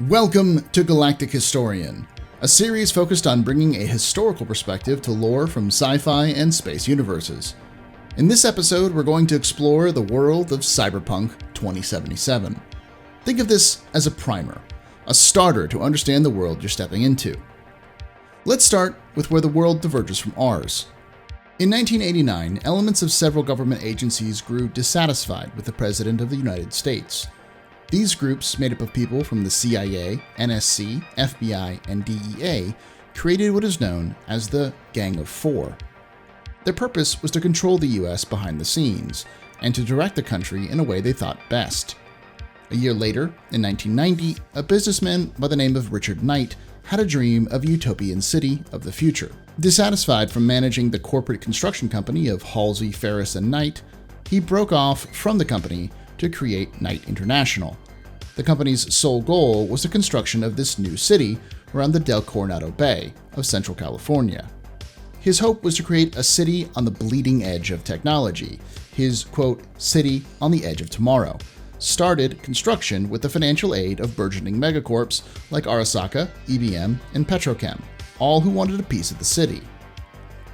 Welcome to Galactic Historian, a series focused on bringing a historical perspective to lore from sci-fi and space universes. In this episode, we're going to explore the world of Cyberpunk 2077. Think of this as a primer, a starter to understand the world you're stepping into. Let's start with where the world diverges from ours. In 1989, elements of several government agencies grew dissatisfied with the President of the United States. These groups, made up of people from the CIA, NSC, FBI, and DEA, created what is known as the Gang of Four. Their purpose was to control the US behind the scenes, and to direct the country in a way they thought best. A year later, in 1990, a businessman by the name of Richard Knight had a dream of a utopian city of the future. Dissatisfied from managing the corporate construction company of Halsey, Ferris, and Knight, he broke off from the company to create Knight International. The company's sole goal was the construction of this new city around the Del Coronado Bay of Central California. His hope was to create a city on the bleeding edge of technology, his, quote, city on the edge of tomorrow. Started construction with the financial aid of burgeoning megacorps like Arasaka, IBM, and Petrochem, all who wanted a piece of the city.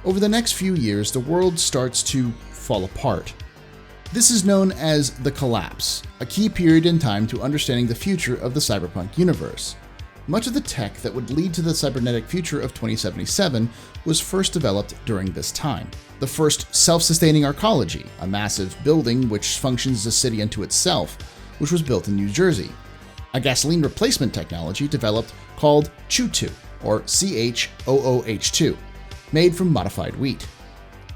Over the next few years, the world starts to fall apart. This is known as the Collapse, a key period in time to understanding the future of the cyberpunk universe. Much of the tech that would lead to the cybernetic future of 2077 was first developed during this time. The first self-sustaining arcology, a massive building which functions as a city unto itself, which was built in New Jersey. A gasoline replacement technology developed called CHOO2, or CHOOH2, made from modified wheat.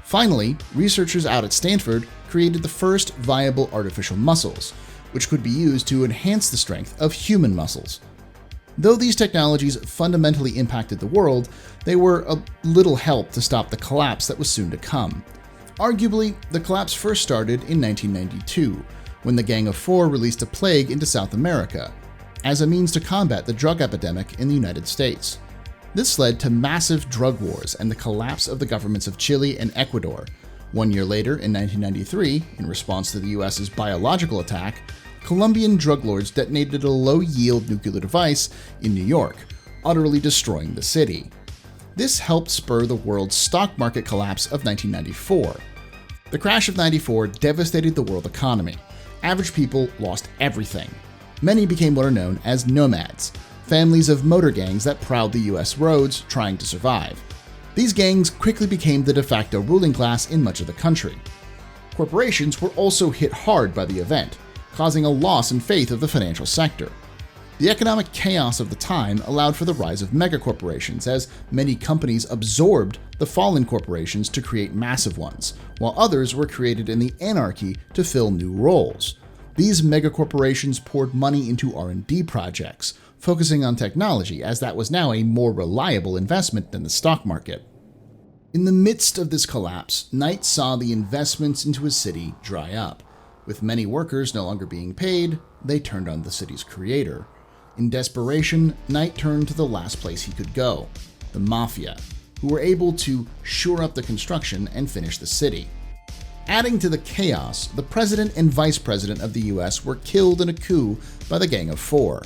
Finally, researchers out at Stanford created the first viable artificial muscles, which could be used to enhance the strength of human muscles. Though these technologies fundamentally impacted the world, they were a little help to stop the collapse that was soon to come. Arguably, the collapse first started in 1992, when the Gang of Four released a plague into South America, as a means to combat the drug epidemic in the United States. This led to massive drug wars and the collapse of the governments of Chile and Ecuador. 1 year later, in 1993, in response to the US's biological attack, Colombian drug lords detonated a low-yield nuclear device in New York, utterly destroying the city. This helped spur the world's stock market collapse of 1994. The crash of '94 devastated the world economy. Average people lost everything. Many became what are known as nomads, families of motor gangs that prowled the US roads trying to survive. These gangs quickly became the de facto ruling class in much of the country. Corporations were also hit hard by the event, causing a loss in faith of the financial sector. The economic chaos of the time allowed for the rise of megacorporations, as many companies absorbed the fallen corporations to create massive ones, while others were created in the anarchy to fill new roles. These megacorporations poured money into R&D projects, focusing on technology, as that was now a more reliable investment than the stock market. In the midst of this collapse, Knight saw the investments into his city dry up. With many workers no longer being paid, they turned on the city's creator. In desperation, Knight turned to the last place he could go, the Mafia, who were able to shore up the construction and finish the city. Adding to the chaos, the president and vice president of the US were killed in a coup by the Gang of Four.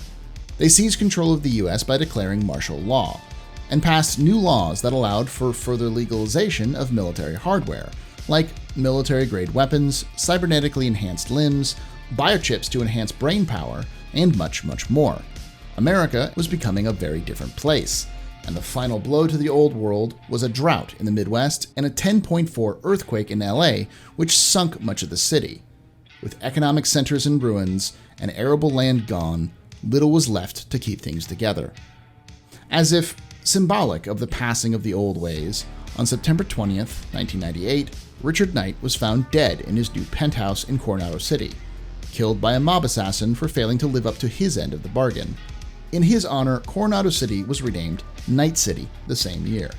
They seized control of the US by declaring martial law, and passed new laws that allowed for further legalization of military hardware, like military-grade weapons, cybernetically enhanced limbs, biochips to enhance brain power, and much, much more. America was becoming a very different place, and the final blow to the old world was a drought in the Midwest and a 10.4 earthquake in LA, which sunk much of the city. With economic centers in ruins and arable land gone, little was left to keep things together. As if symbolic of the passing of the old ways, on September 20th, 1998, Richard Knight was found dead in his new penthouse in Coronado City, killed by a mob assassin for failing to live up to his end of the bargain. In his honor, Coronado City was renamed Night City the same year.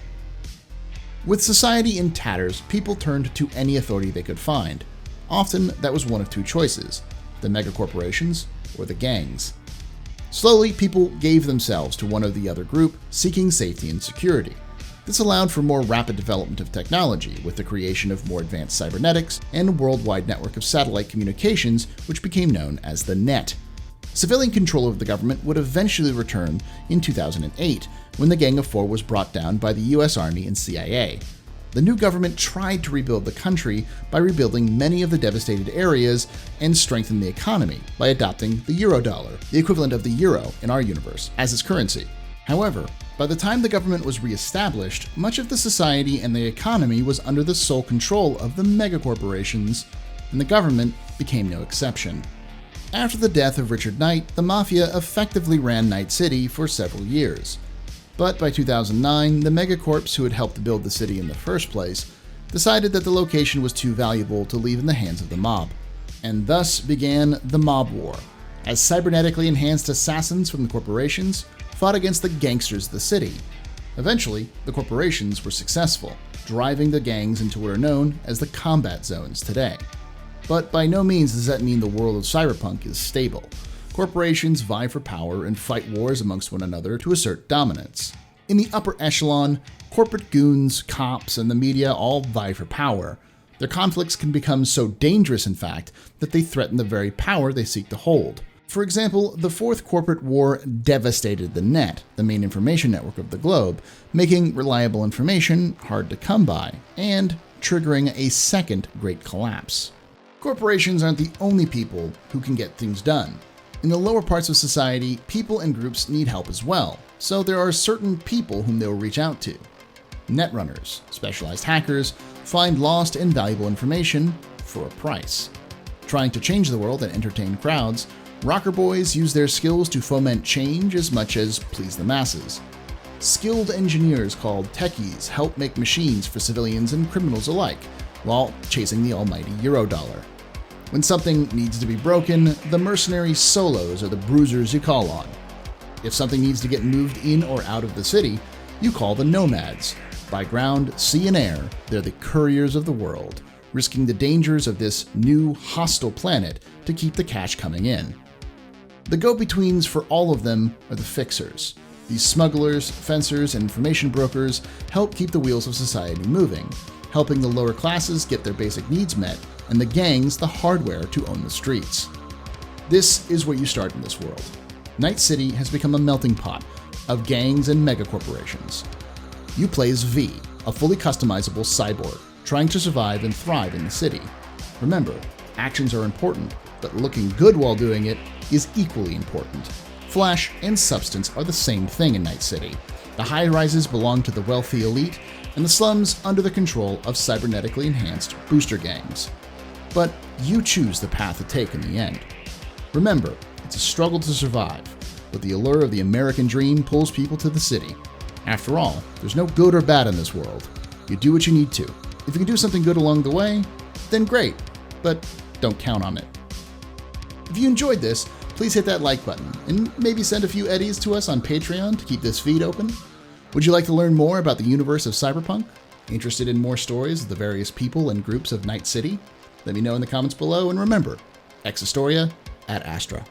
With society in tatters, people turned to any authority they could find. Often, that was one of two choices: the megacorporations or the gangs. Slowly, people gave themselves to one or the other group, seeking safety and security. This allowed for more rapid development of technology, with the creation of more advanced cybernetics and a worldwide network of satellite communications, which became known as the Net. Civilian control of the government would eventually return in 2008, when the Gang of Four was brought down by the US Army and CIA. The new government tried to rebuild the country by rebuilding many of the devastated areas and strengthen the economy by adopting the Eurodollar, the equivalent of the euro in our universe, as its currency. However, by the time the government was re-established, much of the society and the economy was under the sole control of the megacorporations, and the government became no exception. After the death of Richard Knight, the Mafia effectively ran Night City for several years. But by 2009, the megacorps who had helped build the city in the first place decided that the location was too valuable to leave in the hands of the mob. And thus began the Mob War, as cybernetically enhanced assassins from the corporations fought against the gangsters of the city. Eventually, the corporations were successful, driving the gangs into what are known as the combat zones today. But by no means does that mean the world of Cyberpunk is stable. Corporations vie for power and fight wars amongst one another to assert dominance. In the upper echelon, corporate goons, cops, and the media all vie for power. Their conflicts can become so dangerous, in fact, that they threaten the very power they seek to hold. For example, the Fourth Corporate War devastated the net, the main information network of the globe, making reliable information hard to come by, and triggering a second Great Collapse. Corporations aren't the only people who can get things done. In the lower parts of society, people and groups need help as well, so there are certain people whom they will reach out to. Netrunners, specialized hackers, find lost and valuable information for a price. Trying to change the world and entertain crowds, rocker boys use their skills to foment change as much as please the masses. Skilled engineers called techies help make machines for civilians and criminals alike, while chasing the almighty Eurodollar. When something needs to be broken, the mercenary solos are the bruisers you call on. If something needs to get moved in or out of the city, you call the nomads. By ground, sea, and air, they're the couriers of the world, risking the dangers of this new, hostile planet to keep the cash coming in. The go-betweens for all of them are the fixers. These smugglers, fencers, and information brokers help keep the wheels of society moving, helping the lower classes get their basic needs met, and the gangs the hardware to own the streets. This is where you start in this world. Night City has become a melting pot of gangs and megacorporations. You play as V, a fully customizable cyborg, trying to survive and thrive in the city. Remember, actions are important, but looking good while doing it is equally important. Flash and substance are the same thing in Night City. The high-rises belong to the wealthy elite, and the slums under the control of cybernetically enhanced booster gangs. But you choose the path to take in the end. Remember, it's a struggle to survive, but the allure of the American dream pulls people to the city. After all, there's no good or bad in this world. You do what you need to. If you can do something good along the way, then great, but don't count on it. If you enjoyed this, please hit that like button, and maybe send a few eddies to us on Patreon to keep this feed open. Would you like to learn more about the universe of Cyberpunk? Interested in more stories of the various people and groups of Night City? Let me know in the comments below, and remember, Ex Historia ad Astra.